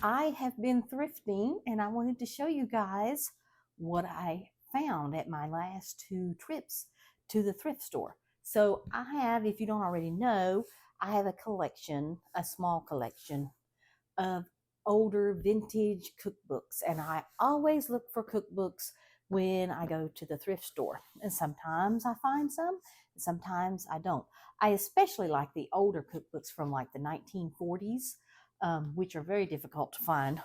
I have been thrifting and I wanted to show you guys what I found at my last two trips to the thrift store. So I have, if you don't already know, I have a collection, a small collection of older vintage cookbooks. And I always look for cookbooks when I go to the thrift store. And sometimes I find some, and sometimes I don't. I especially like the older cookbooks from like the 1940s, which are very difficult to find.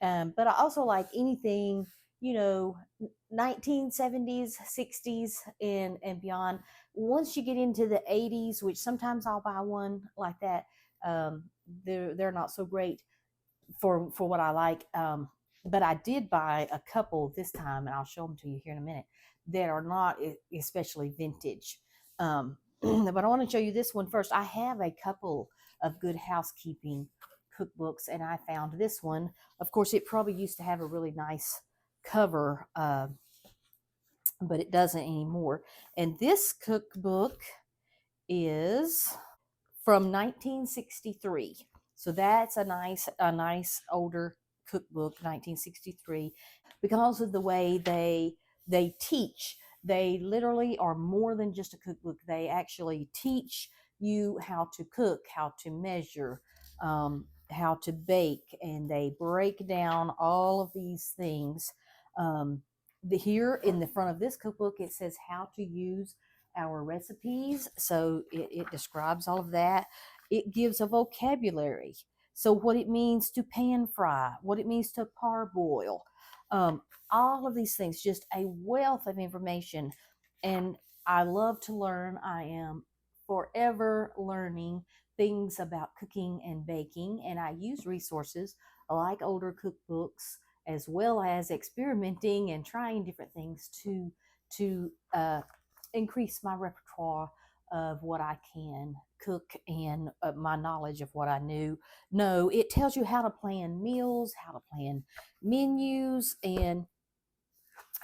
But I also like anything, 1970s, 60s, and beyond. Once you get into the 80s, which sometimes I'll buy one like that, um, they're not so great for what I like. But I did buy a couple this time, and I'll show them to you here in a minute, that are not especially vintage. But I want to show you this one first. I have a couple of Good Housekeeping cookbooks, and I found this one. Of course, it probably used to have a really nice cover, but it doesn't anymore. And this cookbook is from 1963. So that's a nice older cookbook, 1963, because of the way they teach. They literally are more than just a cookbook. They actually teach you how to cook, how to measure, how to bake, and they break down all of these things. Here in the front of this cookbook, it says how to use our recipes. So it describes all of that. It gives a vocabulary. So what it means to pan fry, what it means to parboil, um, all of these things, just a wealth of information. And I love to learn. I am forever learning things about cooking and baking. And I use resources like older cookbooks as well as experimenting and trying different things to increase my repertoire of what I can cook and my knowledge of what I knew. No, it tells you how to plan meals, how to plan menus, and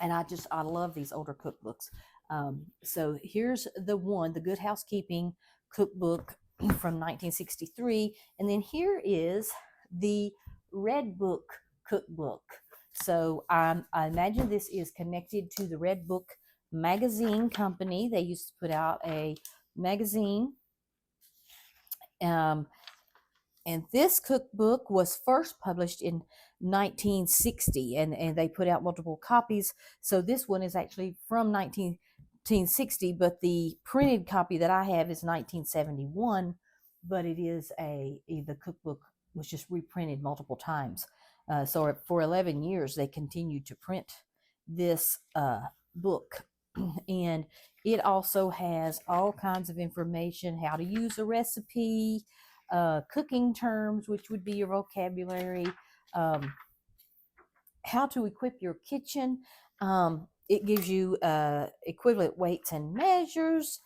I love these older cookbooks. So here's the one, the Good Housekeeping cookbook from 1963, and then here is the Red Book cookbook. So I imagine this is connected to the Red Book magazine company. They used to put out a magazine. Um, and this cookbook was first published in 1960, and they put out multiple copies. So this one is actually from 1960, but the printed copy that I have is 1971. But it is the cookbook was just reprinted multiple times. So for 11 years, they continued to print this book. And it also has all kinds of information, how to use a recipe, cooking terms, which would be your vocabulary, um, how to equip your kitchen. It gives you equivalent weights and measures,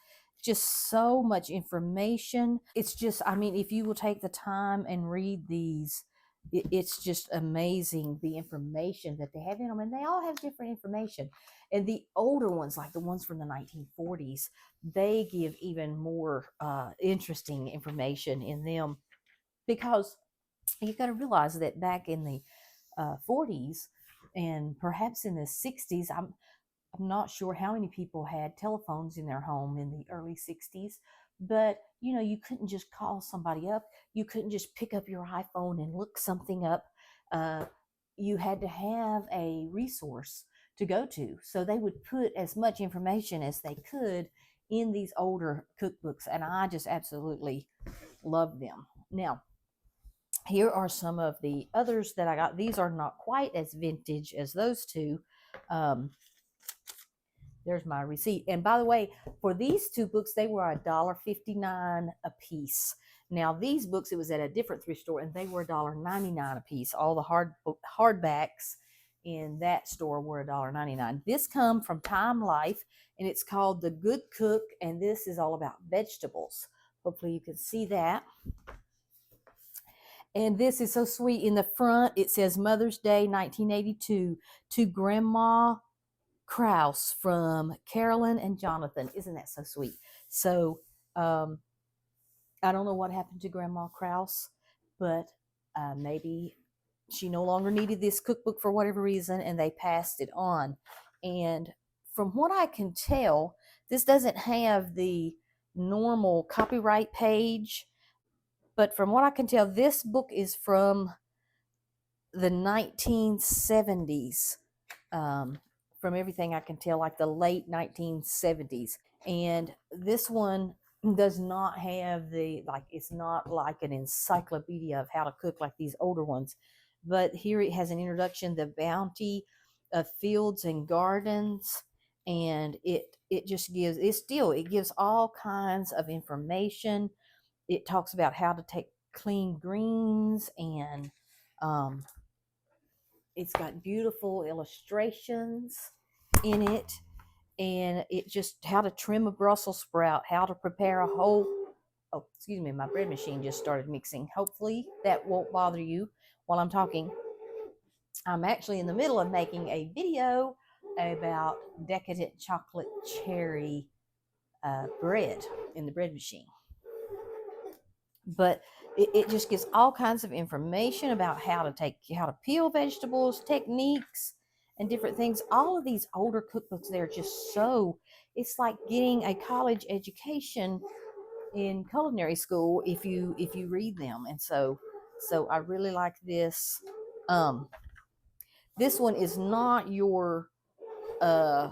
just so much information. It's just, I mean, if you will take the time and read these, it's just amazing the information that they have in them. And they all have different information. And the older ones, like the ones from the 1940s, they give even more interesting information in them, because you got to realize that back in the 40s and perhaps in the 60s, I'm not sure how many people had telephones in their home in the early 60s, but you couldn't just call somebody up. You couldn't just pick up your iPhone and look something up. Uh, you had to have a resource to go to. So they would put as much information as they could in these older cookbooks, and I just absolutely love them. Now, here are some of the others that I got. These are not quite as vintage as those two. Um, there's my receipt. And by the way, for these two books, they were $1.59 a piece. Now these books, it was at a different thrift store, and they were $1.99 a piece. All the hardbacks in that store were $1.99. This come from Time Life, and it's called The Good Cook, and this is all about vegetables. Hopefully you can see that. And this is so sweet. In the front, it says Mother's Day 1982 to Grandma Krause from Carolyn and Jonathan. Isn't that so sweet? So I don't know what happened to Grandma Krause, but maybe she no longer needed this cookbook for whatever reason, and they passed it on. And from what I can tell, this doesn't have the normal copyright page, but from what I can tell, this book is from the 1970s. From everything I can tell, like the late 1970s. And this one does not have the, like, it's not like an encyclopedia of how to cook like these older ones. But here it has an introduction, the bounty of fields and gardens. And it just gives, it gives all kinds of information. It talks about how to take clean greens, and um, it's got beautiful illustrations in it, and it just how to trim a Brussels sprout, how to prepare a whole. Oh, excuse me, my bread machine just started mixing. Hopefully that won't bother you while I'm talking. I'm actually in the middle of making a video about decadent chocolate cherry bread in the bread machine. But it just gives all kinds of information about how to peel vegetables, techniques, and different things. All of these older cookbooks, they're just so, it's like getting a college education in culinary school if you read them. And so I really like this. This one is not your uh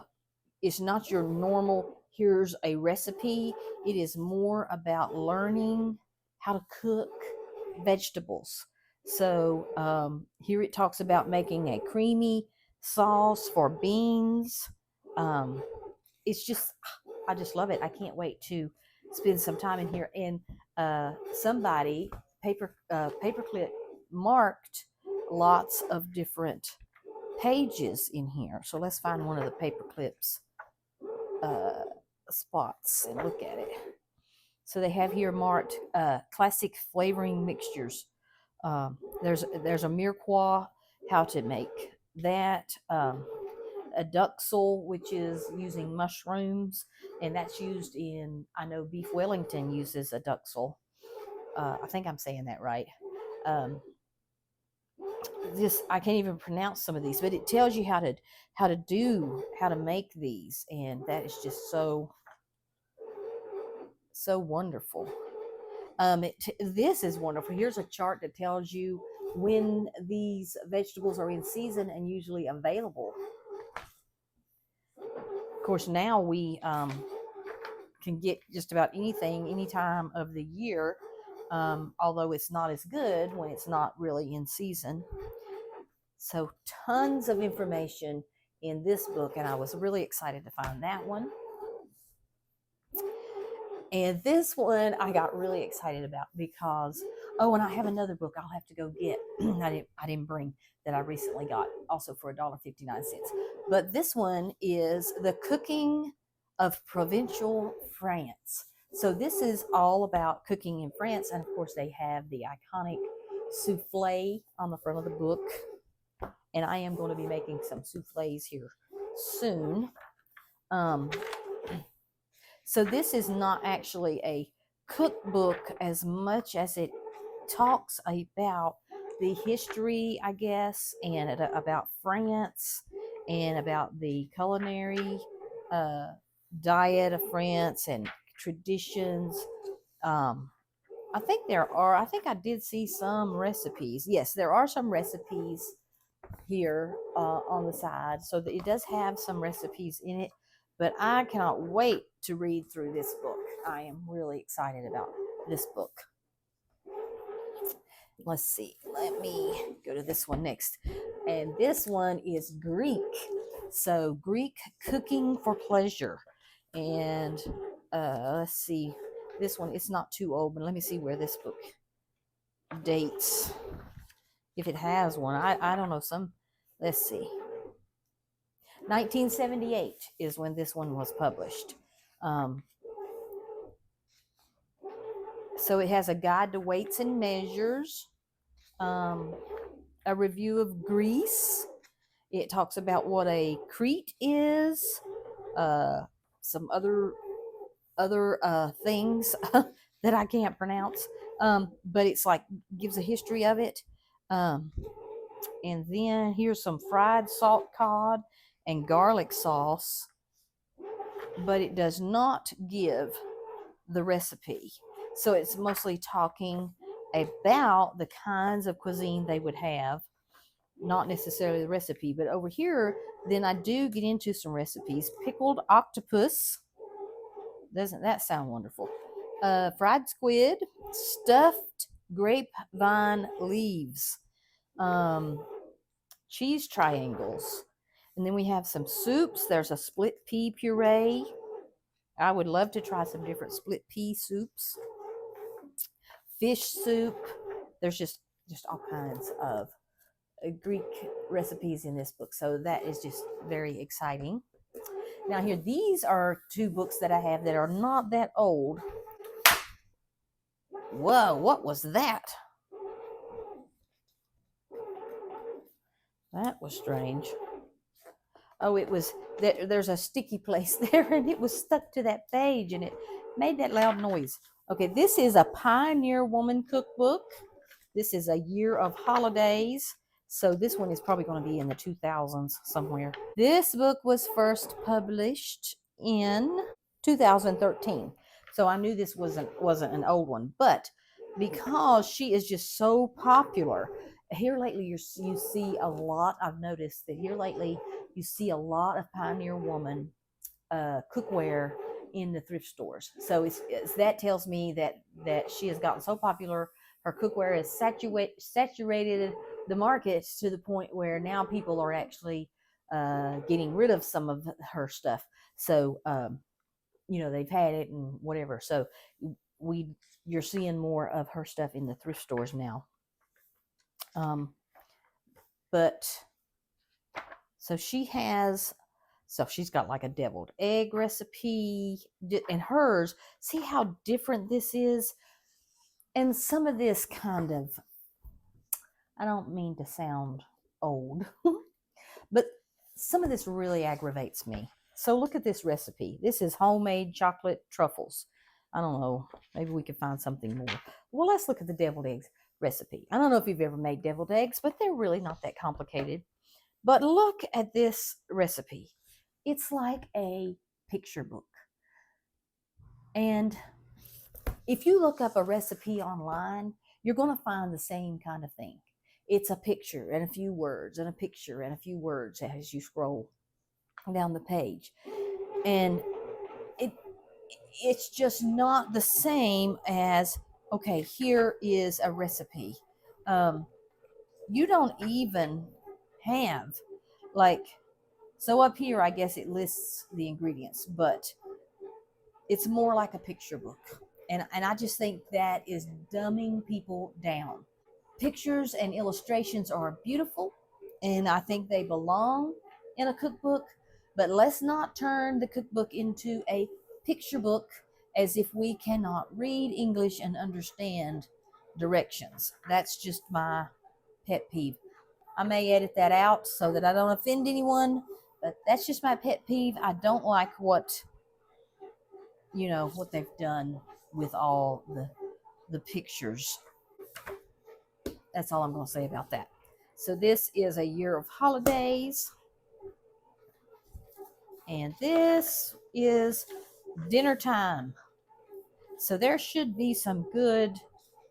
it's not your normal, here's a recipe. It is more about learning how to cook vegetables. So here it talks about making a creamy sauce for beans. Um, it's just, I just love it. I can't wait to spend some time in here. And somebody paperclip marked lots of different pages in here. So let's find one of the paper clips spots and look at it. So they have here marked classic flavoring mixtures. There's a mirepoix, how to make that. A duxel, which is using mushrooms, and that's used in, I know Beef Wellington uses a duxel. I think I'm saying that right. This, I can't even pronounce some of these, but it tells you how to make these, and that is just so wonderful. This is wonderful. Here's a chart that tells you when these vegetables are in season and usually available. Of course, now we can get just about anything any time of the year, although it's not as good when it's not really in season. So tons of information in this book, and I was really excited to find that one. And this one I got really excited about because, oh, and I have another book I'll have to go get. I didn't bring, that I recently got, also for $1.59. But this one is The Cooking of Provincial France. So this is all about cooking in France, and of course they have the iconic souffle on the front of the book. And I am going to be making some souffles here soon. So this is not actually a cookbook as much as it talks about the history, I guess, and about France, and about the culinary diet of France and traditions. I think I did see some recipes. Yes, there are some recipes here on the side, so that it does have some recipes in it. But I cannot wait to read through this book. I am really excited about this book. Let's see. Let me go to this one next. And this one is Greek. So, Greek Cooking for Pleasure. And let's see. This one, it's not too old, but let me see where this book dates. If it has one. I don't know. Let's see. 1978 is when this one was published. So it has a guide to weights and measures, a review of Greece. It talks about what a Crete is, some other things that I can't pronounce, but it's like gives a history of it. And then here's some fried salt cod and garlic sauce, but it does not give the recipe. So it's mostly talking about the kinds of cuisine they would have, not necessarily the recipe. But over here, then I do get into some recipes. Pickled octopus. Doesn't that sound wonderful? Fried squid, stuffed grapevine leaves, um, cheese triangles. And then we have some soups. There's a split pea puree. I would love to try some different split pea soups. Fish soup. There's just all kinds of Greek recipes in this book. So that is just very exciting. Now here, these are two books that I have that are not that old. Whoa, what was that? That was strange. Oh, it was, there's a sticky place there and it was stuck to that page and it made that loud noise. Okay, this is a Pioneer Woman cookbook. This is a year of holidays. So this one is probably going to be in the 2000s somewhere. This book was first published in 2013. So I knew this wasn't an old one, but because she is just so popular, here lately you see a lot. I've noticed that here lately you see a lot of Pioneer Woman cookware in the thrift stores. So it's that tells me that she has gotten so popular. Her cookware has saturated the market to the point where now people are actually getting rid of some of her stuff. So they've had it and whatever. So you're seeing more of her stuff in the thrift stores now. But so she's got like a deviled egg recipe, and hers, see how different this is? And some of this kind of, I don't mean to sound old, but some of this really aggravates me. So look at this recipe. This is homemade chocolate truffles. I don't know, maybe we could find something more. Well, let's look at the deviled eggs recipe. I don't know if you've ever made deviled eggs, but they're really not that complicated. But look at this recipe. It's like a picture book. And if you look up a recipe online, you're going to find the same kind of thing. It's a picture and a few words and a picture and a few words as you scroll down the page. And it's just not the same as, okay, here is a recipe. You don't even have, like, so up here, I guess it lists the ingredients, but it's more like a picture book. And I just think that is dumbing people down. Pictures and illustrations are beautiful, and I think they belong in a cookbook, but let's not turn the cookbook into a picture book as if we cannot read English and understand directions. That's just my pet peeve. I may edit that out so that I don't offend anyone, but that's just my pet peeve. I don't like what they've done with all the pictures. That's all I'm going to say about that. So this is a year of holidays. And this is dinner time. So there should be some good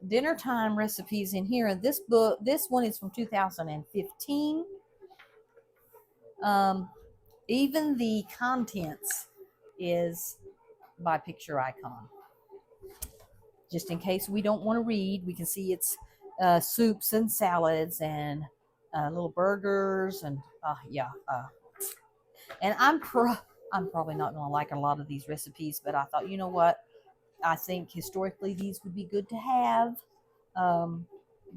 dinner time recipes in here. And this one is from 2015. Even the contents is by picture icon. Just in case we don't want to read, we can see it's soups and salads and little burgers and and I'm probably not going to like a lot of these recipes, but I thought, you know what? I think historically these would be good to have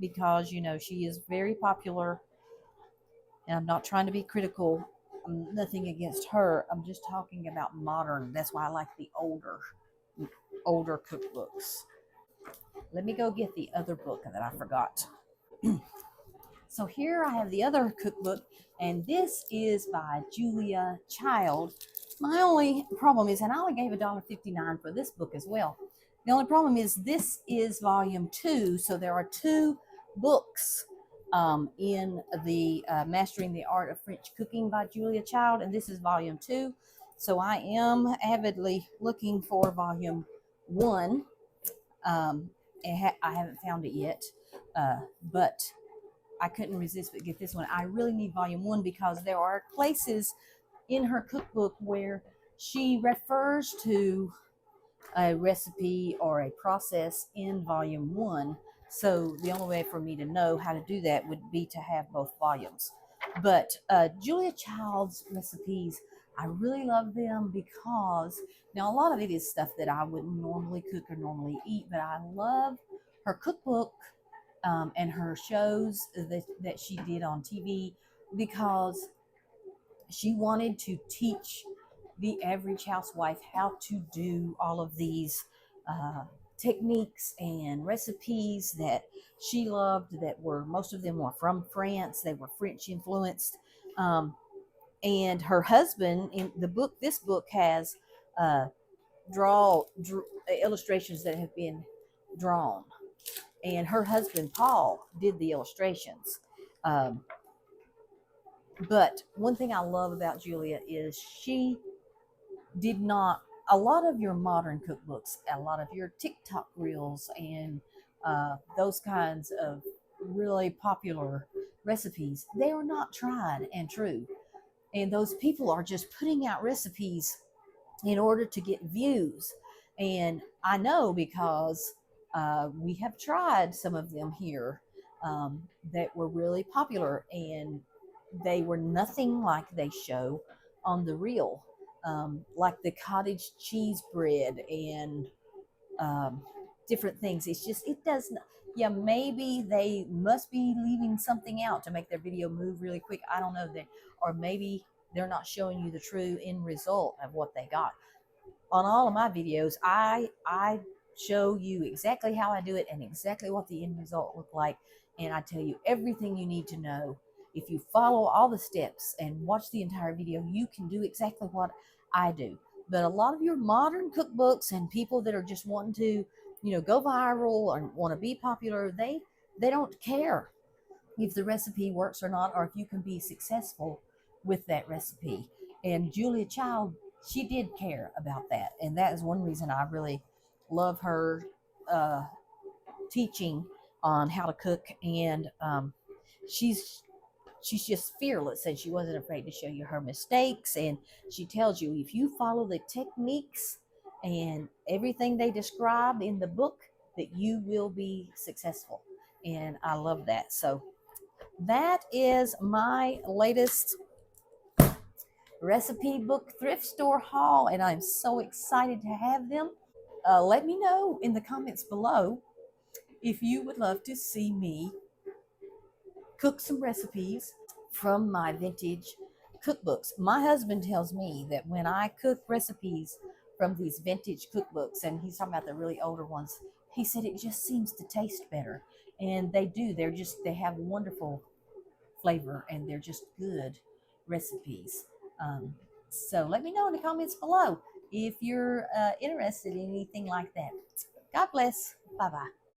because she is very popular, and I'm not trying to be critical. I'm nothing against her. I'm just talking about modern. That's why I like the older cookbooks. Let me go get the other book that I forgot. So here I have the other cookbook, and this is by Julia Child. My only problem is, and I only gave $1.59 for this book as well. The only problem is this is volume 2, so there are 2 books in the Mastering the Art of French Cooking by Julia Child, and this is volume 2. So I am avidly looking for volume 1. I haven't found it yet, but I couldn't resist but get this one. I really need volume 1 because there are places in her cookbook where she refers to a recipe or a process in volume 1. So the only way for me to know how to do that would be to have both volumes. But Julia Child's recipes, I really love them because now a lot of it is stuff that I wouldn't normally cook or normally eat, but I love her cookbook and her shows that she did on TV because she wanted to teach the average housewife how to do all of these uh, techniques and recipes that she loved, that were, most of them were from France, they were French influenced. And her husband, in the book, this book has uh, illustrations that have been drawn, and her husband Paul did the illustrations. um, but one thing I love about Julia is she did not, a lot of your modern cookbooks, a lot of your TikTok reels, and those kinds of really popular recipes, they are not tried and true. And those people are just putting out recipes in order to get views. And I know because we have tried some of them here that were really popular, and they were nothing like they show on the reel, like the cottage cheese bread and um, different things. It's just, it does not. Yeah, maybe they must be leaving something out to make their video move really quick. I don't know that, or maybe they're not showing you the true end result of what they got. On all of my videos, I show you exactly how I do it and exactly what the end result look like, and I tell you everything you need to know. If you follow all the steps and watch the entire video, you can do exactly what I do. But a lot of your modern cookbooks and people that are just wanting to, go viral or want to be popular, they don't care if the recipe works or not, or if you can be successful with that recipe. And Julia Child, she did care about that. And that is one reason I really love her uh, teaching on how to cook. And she's she's just fearless, and she wasn't afraid to show you her mistakes. And she tells you, if you follow the techniques and everything they describe in the book, that you will be successful. And I love that. So that is my latest recipe book thrift store haul, and I'm so excited to have them. Let me know in the comments below if you would love to see me cook some recipes from my vintage cookbooks. My husband tells me that when I cook recipes from these vintage cookbooks, and he's talking about the really older ones, he said it just seems to taste better. And they do. They have wonderful flavor, and they're just good recipes. So let me know in the comments below if you're interested in anything like that. God bless. Bye bye.